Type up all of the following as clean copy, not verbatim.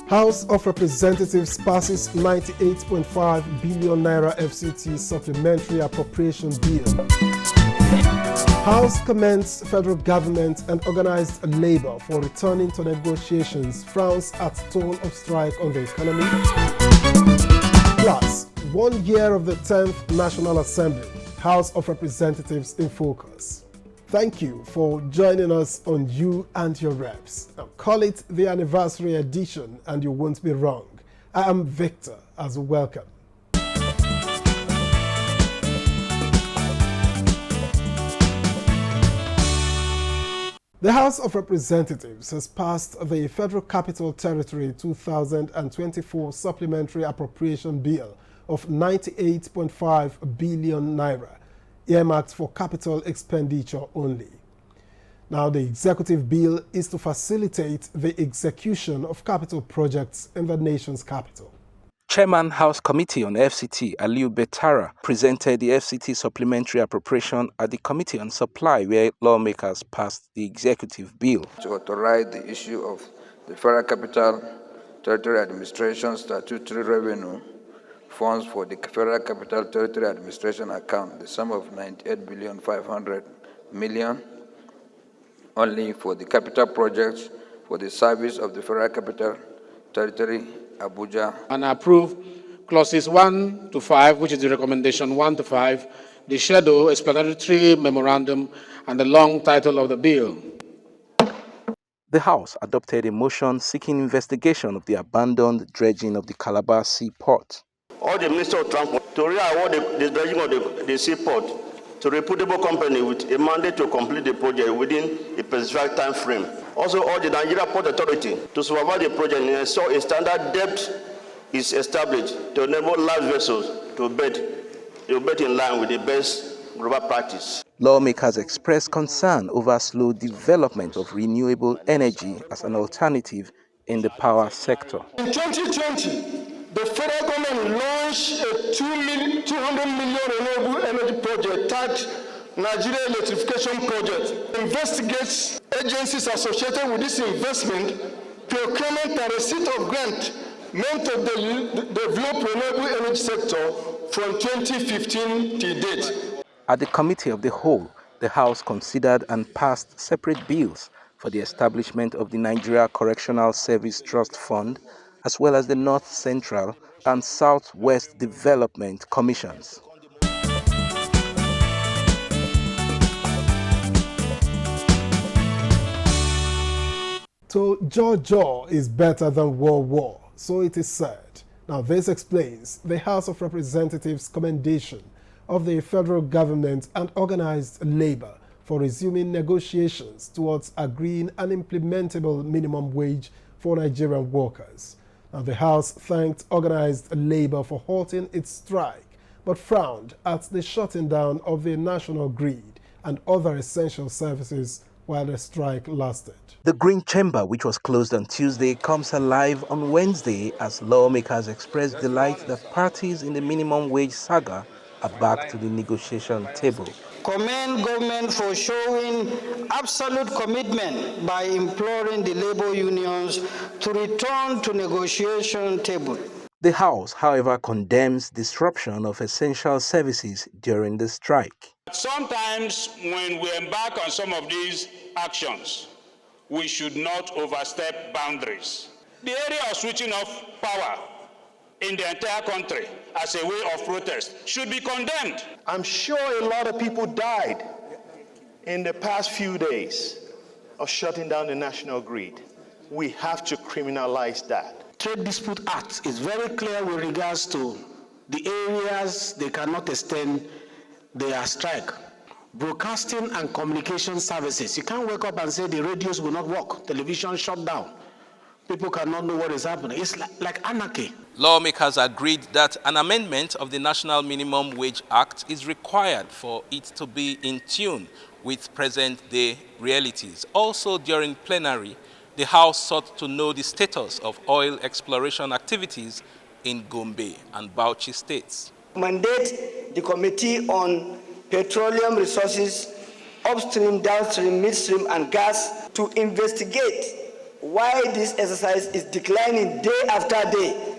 House of Representatives passes 98.5 billion naira FCT supplementary appropriation bill. House commends federal government and organized labor for returning to negotiations, frowns at toll of strike on the economy. Plus, 1 year of the 10th National Assembly, House of Representatives in focus. Thank you for joining us on You and Your Reps. Now, call it the anniversary edition and you won't be wrong. I am Victor, as welcome. The House of Representatives has passed the Federal Capital Territory 2024 Supplementary Appropriation Bill of 98.5 billion naira, earmarked for capital expenditure only. Now, the executive bill is to facilitate the execution of capital projects in the nation's capital. Chairman House Committee on FCT, Aliu Betara, presented the FCT supplementary appropriation at the Committee on Supply, where lawmakers passed the executive bill. To authorize the issue of the Federal Capital Territory Administration statutory revenue funds for the Federal Capital Territory Administration account, the sum of 98,500,000,000 only for the capital projects for the service of the Federal Capital Territory, Abuja. And approve clauses 1 to 5, which is the recommendation 1 to 5, the schedule, explanatory memorandum, and the long title of the bill. The House adopted a motion seeking investigation of the abandoned dredging of the Calabar Seaport. All the Minister of Transport to re-award the dredging of the seaport to a reputable company with a mandate to complete the project within a specified time frame. Also, all the Nigeria Port Authority to supervise the project and ensure a standard depth is established to enable large vessels to bet in line with the best global practice. Lawmakers expressed concern over slow development of renewable energy as an alternative in the power sector. In 2020, the federal government launched a 200 million renewable energy project tagged Nigeria Electrification Project. Investigates agencies associated with this investment, procurement and receipt of grant meant to develop renewable energy sector from 2015 to date. At the Committee of the Whole, the House considered and passed separate bills for the establishment of the Nigeria Correctional Service Trust Fund, as well as the North Central and Southwest Development Commissions. So, jaw is better than war, so it is said. Now, this explains the House of Representatives' commendation of the federal government and organized labor for resuming negotiations towards agreeing an implementable minimum wage for Nigerian workers. Now, the House thanked organized labor for halting its strike, but frowned at the shutting down of the national grid and other essential services while the strike lasted. The Green Chamber, which was closed on Tuesday, comes alive on Wednesday as lawmakers express delight that parties in the minimum wage saga are back to the negotiation table. Commend government for showing absolute commitment by imploring the labor unions to return to negotiation table. The House, however, condemns disruption of essential services during the strike. Sometimes when we embark on some of these actions, we should not overstep boundaries. The area of switching off power in the entire country as a way of protest should be condemned. I'm sure a lot of people died in the past few days of shutting down the national grid. We have to criminalize that. Trade Dispute Act is very clear with regards to the areas they cannot extend their strike. Broadcasting and communication services. You can't wake up and say the radios will not work, television shut down. People cannot know what is happening. It's like anarchy. Lawmakers agreed that an amendment of the National Minimum Wage Act is required for it to be in tune with present-day realities. Also, during plenary, the House sought to know the status of oil exploration activities in Gombe and Bauchi states. Mandate the Committee on Petroleum Resources, Upstream, Downstream, Midstream, and Gas to investigate why this exercise is declining day after day,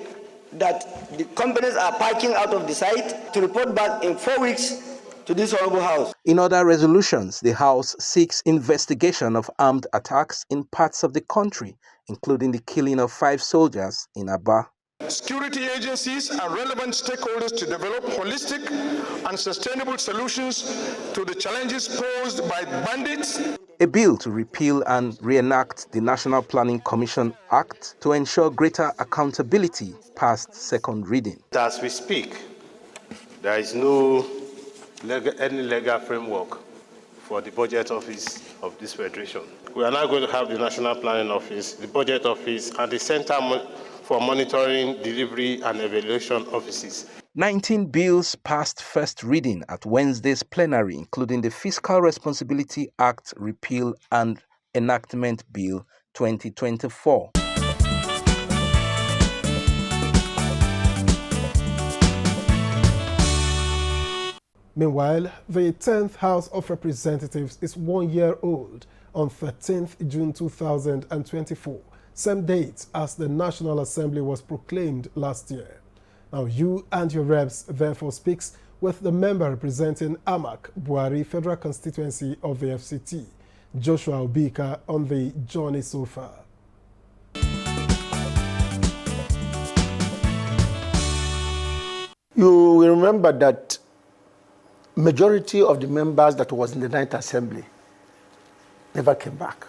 that the companies are packing out of the site to report back in 4 weeks to this Honorable House. In other resolutions, the House seeks investigation of armed attacks in parts of the country, including the killing of 5 soldiers in Aba. Security agencies and relevant stakeholders to develop holistic and sustainable solutions to the challenges posed by bandits. A bill to repeal and reenact the National Planning Commission Act to ensure greater accountability passed second reading. As we speak, there is no any legal framework for the budget office of this federation. We are now going to have the National Planning Office, the Budget Office, and the Center for Monitoring, Delivery and Evaluation Offices. 19 bills passed first reading at Wednesday's plenary, including the Fiscal Responsibility Act Repeal and Enactment Bill 2024. Meanwhile, the 10th House of Representatives is 1 year old on 13th June 2024, same date as the National Assembly was proclaimed last year. Now, you and your reps therefore speaks with the member representing AMAC, Bwari Federal Constituency of the FCT, Joshua Obika, on the journey so far. You will remember that majority of the members that was in the 9th Assembly never came back.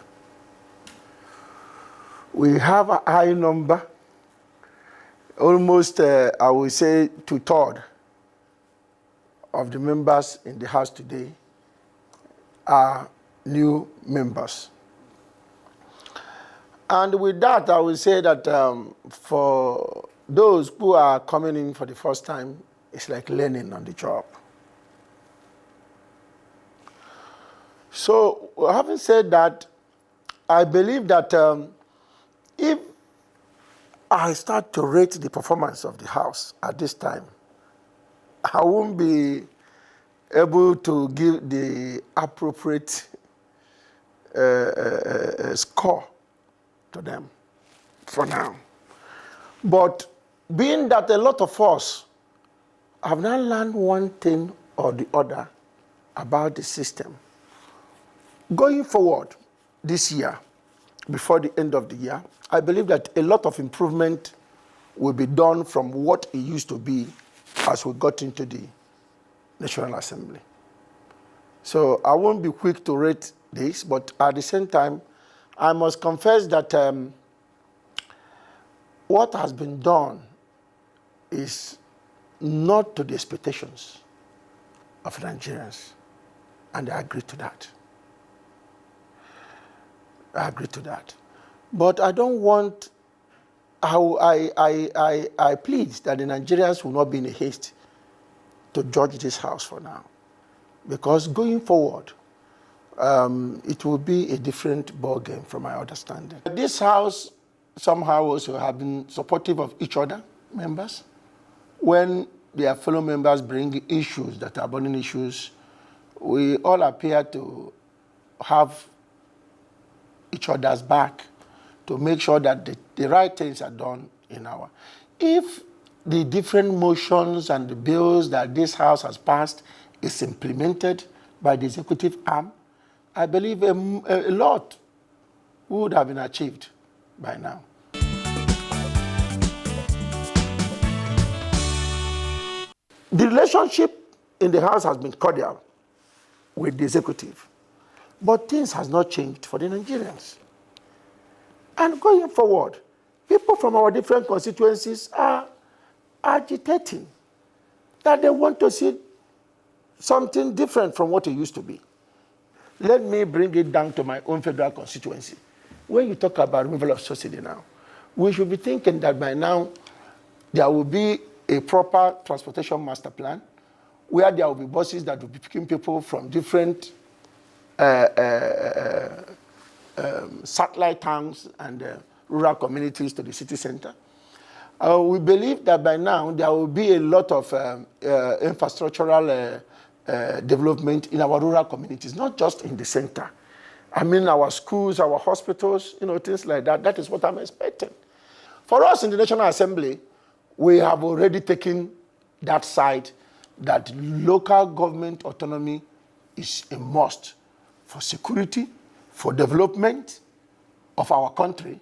We have a high number, almost, I would say, 2/3 of the members in the House today are new members. And with that, I will say that for those who are coming in for the first time, it's like learning on the job. So, having said that, I believe that if I start to rate the performance of the House at this time, I won't be able to give the appropriate score to them for now. But being that a lot of us have now learned one thing or the other about the system, going forward this year, before the end of the year, I believe that a lot of improvement will be done from what it used to be as we got into the National Assembly. So I won't be quick to rate this, but at the same time, I must confess that what has been done is not to the expectations of Nigerians, and I agree to that. I agree to that. But I don't want, I plead that the Nigerians will not be in a haste to judge this House for now. Because going forward, it will be a different ballgame from my understanding. This House somehow also have been supportive of each other, members. When their fellow members bring issues that are burning issues, we all appear to have each other's back to make sure that the right things are done in our. If the different motions and the bills that this House has passed is implemented by the executive arm, I believe a lot would have been achieved by now. The relationship in the House has been cordial with the executive, but things has not changed for the Nigerians. And going forward, people from our different constituencies are agitating that they want to see something different from what it used to be. Let me bring it down to my own federal constituency. When you talk about removal of subsidy now, we should be thinking that by now there will be a proper transportation master plan where there will be buses that will be picking people from different satellite towns and rural communities to the city center. We believe that by now there will be a lot of infrastructural development in our rural communities, not just in the center. I mean, our schools, our hospitals, things like that. That is what I'm expecting. For us in the National Assembly, we have already taken that side that local government autonomy is a must for security, for development of our country.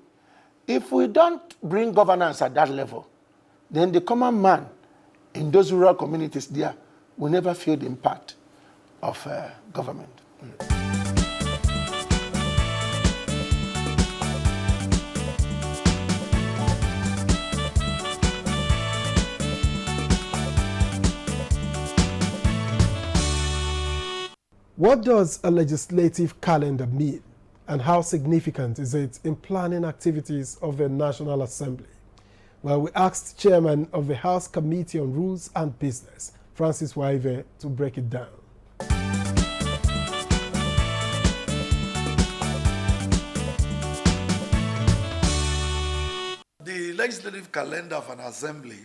If we don't bring governance at that level, then the common man in those rural communities there will never feel the impact of government. What does a legislative calendar mean, and how significant is it in planning activities of the National Assembly? Well, we asked Chairman of the House Committee on Rules and Business, Francis Waive, to break it down. The legislative calendar of an assembly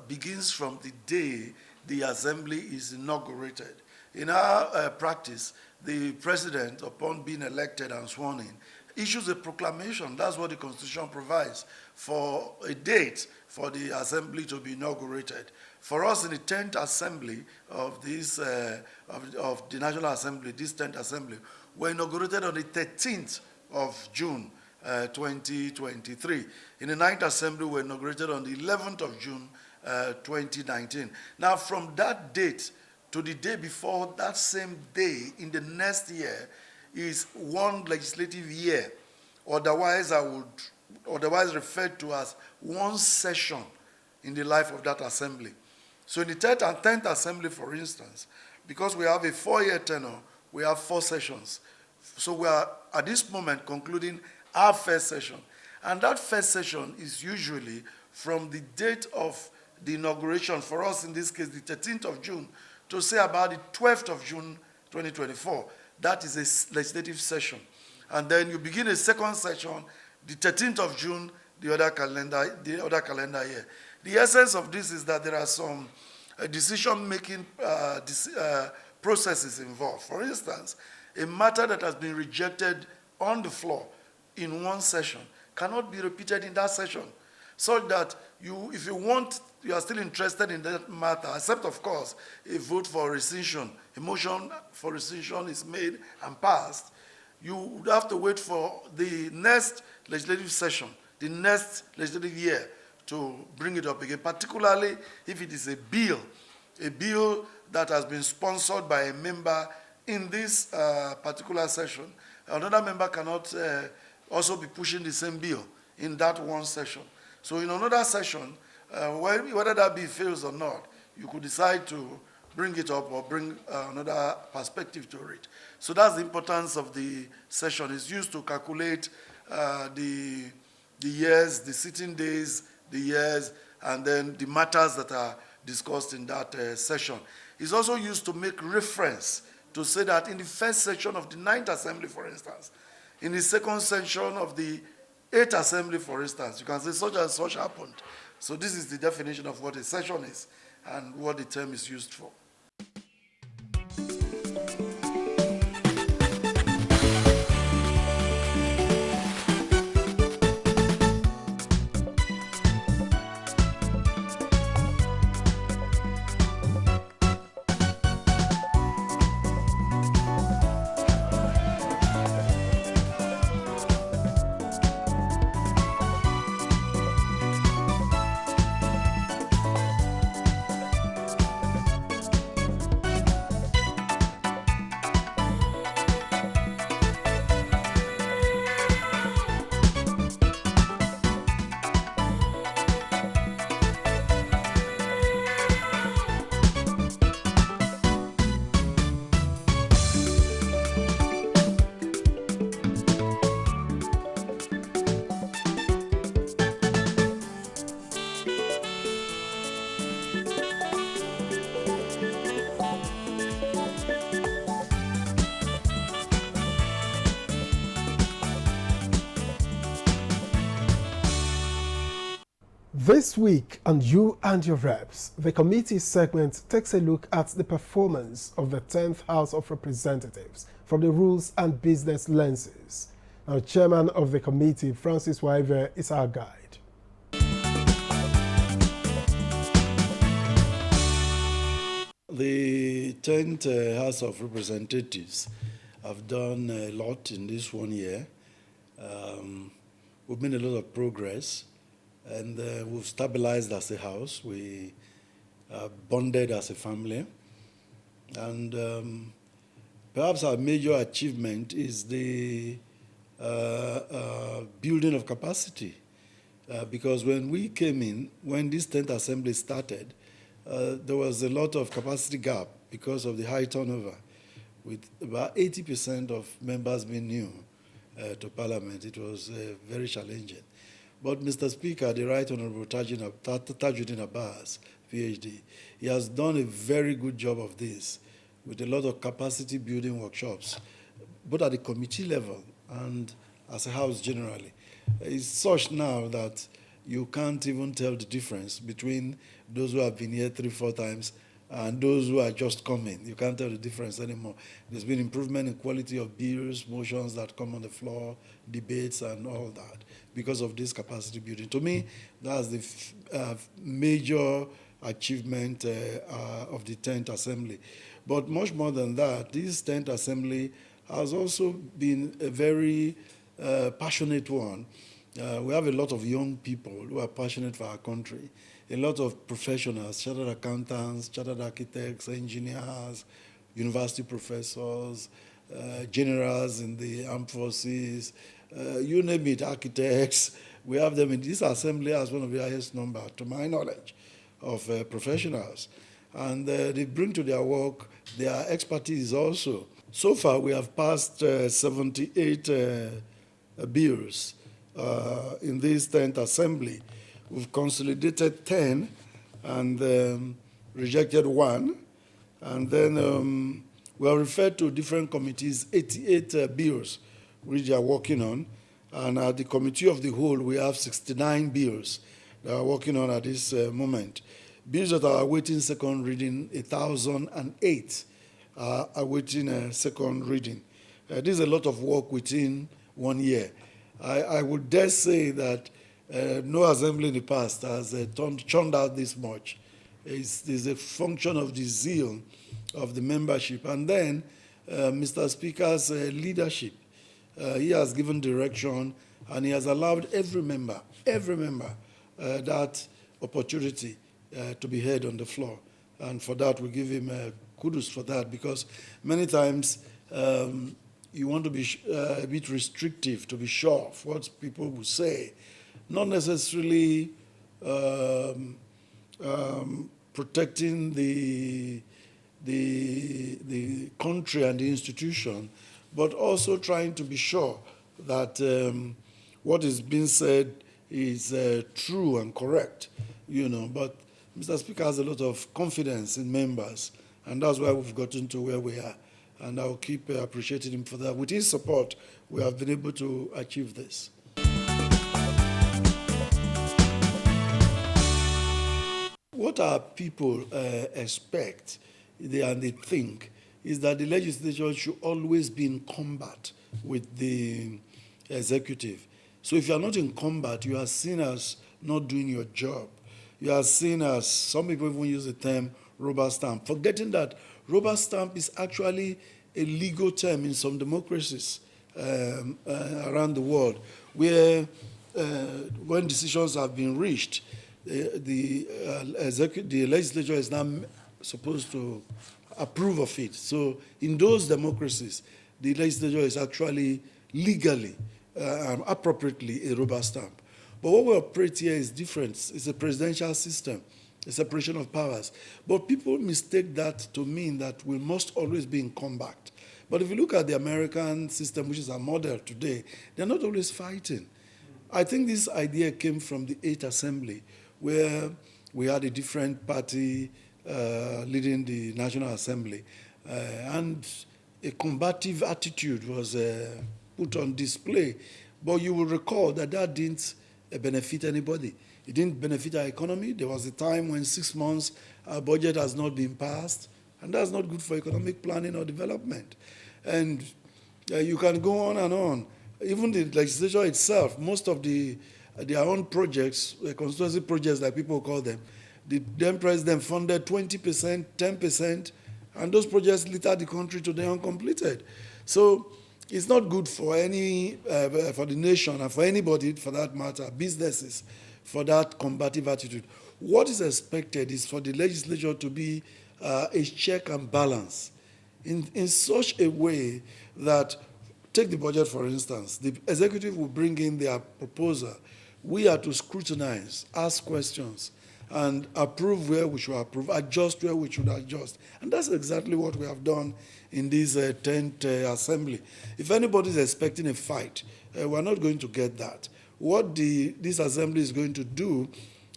begins from the day the assembly is inaugurated. In our practice, the president, upon being elected and sworn in, issues a proclamation. That's what the Constitution provides for a date for the assembly to be inaugurated. For us in the 10th assembly of this of the National Assembly, this 10th assembly, were inaugurated on the 13th of June 2023. In the 9th assembly, were inaugurated on the 11th of June 2019. Now, from that date to the day before that same day in the next year is one legislative year, otherwise referred to as one session in the life of that assembly. So in the 10th and 10th assembly, for instance, because we have a 4-year tenure, we have 4 sessions. So we are at this moment concluding our first session. And that first session is usually from the date of the inauguration, for us in this case, the 13th of June, to say about the 12th of June 2024. That is a legislative session. And then you begin a second session, the 13th of June, the other calendar year. The essence of this is that there are some decision-making processes involved. For instance, a matter that has been rejected on the floor in one session cannot be repeated in that session, so that if you are still interested in that matter, except, of course, a vote for rescission, a motion for rescission is made and passed, you would have to wait for the next legislative session, the next legislative year, to bring it up again, particularly if it is a bill that has been sponsored by a member in this particular session. Another member cannot also be pushing the same bill in that one session. So in another session, whether that bill fails or not, you could decide to bring it up or bring another perspective to it. So that's the importance of the session. It's used to calculate the years, the sitting days, the years, and then the matters that are discussed in that session. It's also used to make reference to say that in the first session of the 9th Assembly, for instance, in the second session of the 8th Assembly, for instance, you can say such and such happened. So this is the definition of what a session is and what the term is used for. This week on You and Your Reps, the committee segment takes a look at the performance of the 10th House of Representatives from the rules and business lenses. Now, chairman of the committee, Francis Waive, is our guide. The 10th House of Representatives have done a lot in this 1 year. We've made a lot of progress, and we've stabilized as a house. We are bonded as a family. And perhaps our major achievement is the building of capacity. Because when we came in, when this 10th Assembly started, there was a lot of capacity gap because of the high turnover, with about 80% of members being new to Parliament. It was very challenging. But Mr. Speaker, the Right Honorable Tajuddin Abbas, PhD, he has done a very good job of this with a lot of capacity building workshops, both at the committee level and as a house generally. It's such now that you can't even tell the difference between those who have been here 3-4 times and those who are just coming. You can't tell the difference anymore. There's been improvement in quality of bills, motions that come on the floor, debates, and all that because of this capacity building. To me, that's the major achievement of the 10th Assembly. But much more than that, this 10th Assembly has also been a very passionate one. We have a lot of young people who are passionate for our country, a lot of professionals, chartered accountants, chartered architects, engineers, university professors, generals in the armed forces, you name it, architects. We have them in this assembly as one of the highest number, to my knowledge, of professionals. And they bring to their work their expertise also. So far, we have passed 78 bills in this 10th Assembly. We've consolidated 10 and rejected 1. And then we have referred to different committees, 88 bills which they are working on. And at the Committee of the Whole, we have 69 bills that are working on at this moment. Bills that are awaiting second reading, 1,008 are awaiting a second reading. This is a lot of work within 1 year. I would dare say that no assembly in the past has churned out this much. It's a function of the zeal of the membership. And then Mr. Speaker's leadership. He has given direction, and he has allowed every member that opportunity to be heard on the floor. And for that, we give him kudos for that, because many times you want to be a bit restrictive to be sure of what people will say, not necessarily protecting the country and the institution, but also trying to be sure that what is being said is true and correct, you know. But Mr. Speaker has a lot of confidence in members, and that's why we've gotten to where we are. And I'll keep appreciating him for that. With his support, we have been able to achieve this. What our people expect and they think is that the legislature should always be in combat with the executive. So if you are not in combat, you are seen as not doing your job. You are seen as, some people even use the term rubber stamp, forgetting that rubber stamp is actually a legal term in some democracies around the world, where when decisions have been reached, the legislature is now supposed to approve of it. So in those democracies, the legislature is actually legally and appropriately a rubber stamp. But what we operate here is different. It's a presidential system, a separation of powers. But people mistake that to mean that we must always be in combat. But if you look at the American system, which is our model today, they're not always fighting. I think this idea came from the 8th Assembly, where we had a different party leading the National Assembly. And a combative attitude was put on display. But you will recall that that didn't benefit anybody. It didn't benefit our economy. There was a time when 6 months our budget has not been passed, and that's not good for economic planning or development. And you can go on and on. Even the legislature itself, most of their own projects, constituency projects like people call them, the then president funded 20%, 10%, and those projects littered the country today uncompleted. So it's not good for for the nation and for anybody for that matter, businesses, for that combative attitude. What is expected is for the legislature to be a check and balance in such a way that, take the budget for instance, the executive will bring in their proposal. We are to scrutinize, ask questions, and approve where we should approve, adjust where we should adjust. And that's exactly what we have done in this 10th assembly. If anybody is expecting a fight, we're not going to get that. What this assembly is going to do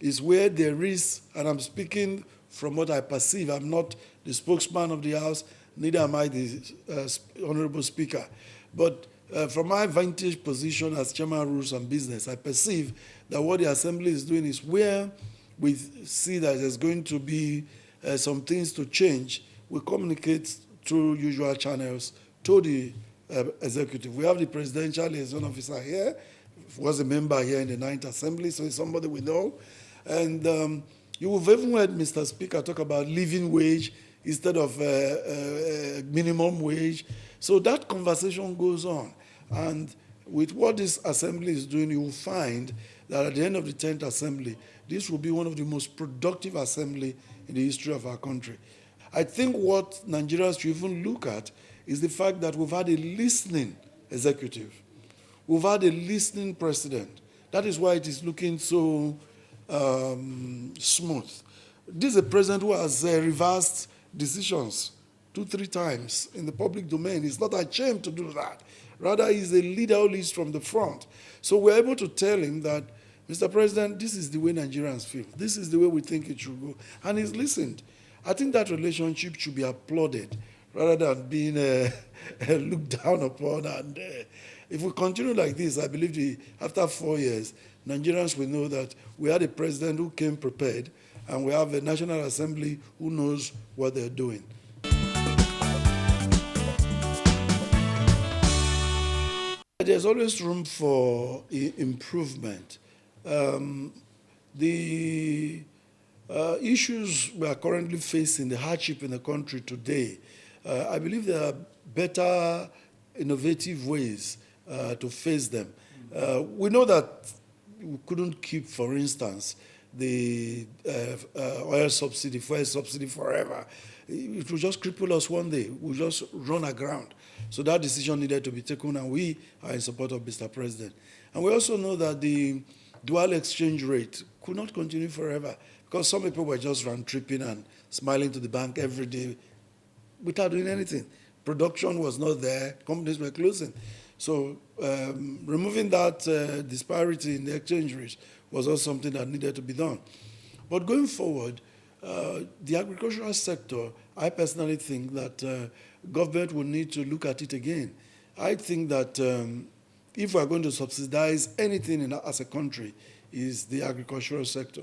is where there is, and I'm speaking from what I perceive, I'm not the spokesman of the House, neither am I the Honorable Speaker, but from my vantage position as Chairman of Rules and Business, I perceive that what the Assembly is doing is where we see that there's going to be some things to change, we communicate through usual channels to the executive. We have the Presidential Liaison Officer here, was a member here in the 9th Assembly, so he's somebody we know. And you have even heard Mr. Speaker talk about living wage instead of minimum wage. So that conversation goes on. And with what this assembly is doing, you will find that at the end of the 10th assembly, this will be one of the most productive assembly in the history of our country. I think what Nigerians should even look at is the fact that we've had a listening executive. We've had a listening president. That is why it is looking so smooth. This is a president who has reversed decisions 2-3 times in the public domain. He's not ashamed to do that. Rather, he's a leader who leads from the front. So we're able to tell him that, Mr. President, this is the way Nigerians feel. This is the way we think it should go. And he's listened. I think that relationship should be applauded rather than being looked down upon. And if we continue like this, I believe after 4 years, Nigerians will know that we had a president who came prepared, and we have a National Assembly who knows what they're doing. There's always room for improvement. The issues we are currently facing, the hardship in the country today, I believe there are better, innovative ways to face them. We know that we couldn't keep, for instance, the oil subsidy, fuel subsidy forever. It will just cripple us one day. We'll just run aground. So that decision needed to be taken, and we are in support of Mr. President. And we also know that the dual exchange rate could not continue forever, because some people were just round-tripping and smiling to the bank every day without doing anything. Production was not there. Companies were closing. So removing that disparity in the exchange rate was also something that needed to be done. But going forward, the agricultural sector, I personally think that government will need to look at it again. I think that if we're going to subsidize anything as a country, is the agricultural sector.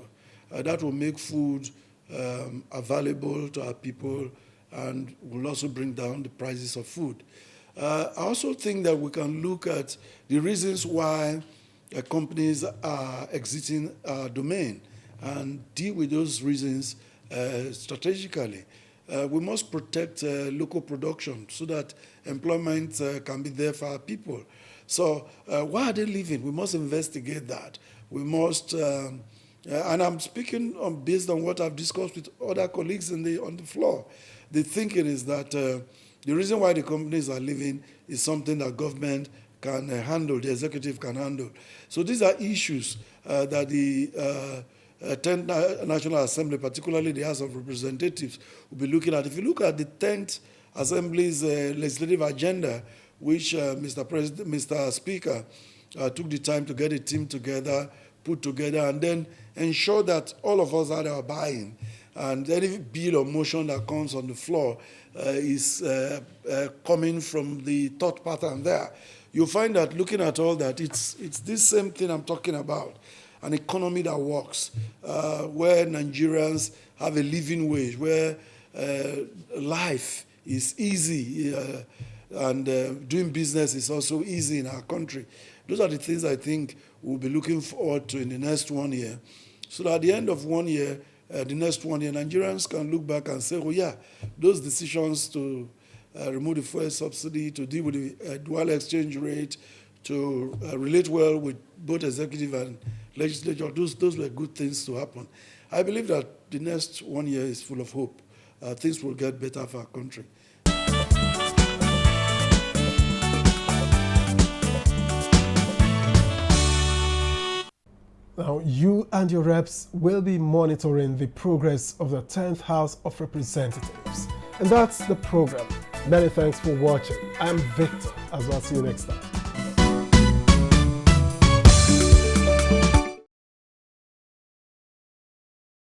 That will make food available to our people and will also bring down the prices of food. I also think that we can look at the reasons why companies are exiting our domain and deal with those reasons strategically. We must protect local production so that employment can be there for our people. So why are they leaving? We must investigate that. We must, and I'm speaking based on what I've discussed with other colleagues on the floor. The thinking is that the reason why the companies are leaving is something that government can handle, the executive can handle. So these are issues that the 10th National Assembly, particularly the House of Representatives, will be looking at. If you look at the 10th Assembly's legislative agenda, which Mr. Speaker took the time to get a team together, put together, and then ensure that all of us had our buy-in. And any bill or motion that comes on the floor is coming from the thought pattern there. You'll find that looking at all that, it's this same thing I'm talking about. an economy that works, where Nigerians have a living wage, where life is easy, and doing business is also easy in our country. Those are the things I think we'll be looking forward to in the next 1 year. So that at the end of 1 year, the next 1 year, Nigerians can look back and say, oh yeah, those decisions to remove the fuel subsidy, to deal with the dual exchange rate, to relate well with both executive and legislature, those were good things to happen. I believe that the next 1 year is full of hope. Things will get better for our country. Now, you and your reps will be monitoring the progress of the 10th House of Representatives. And that's the program. Many thanks for watching. I'm Victor. I'll see you next time.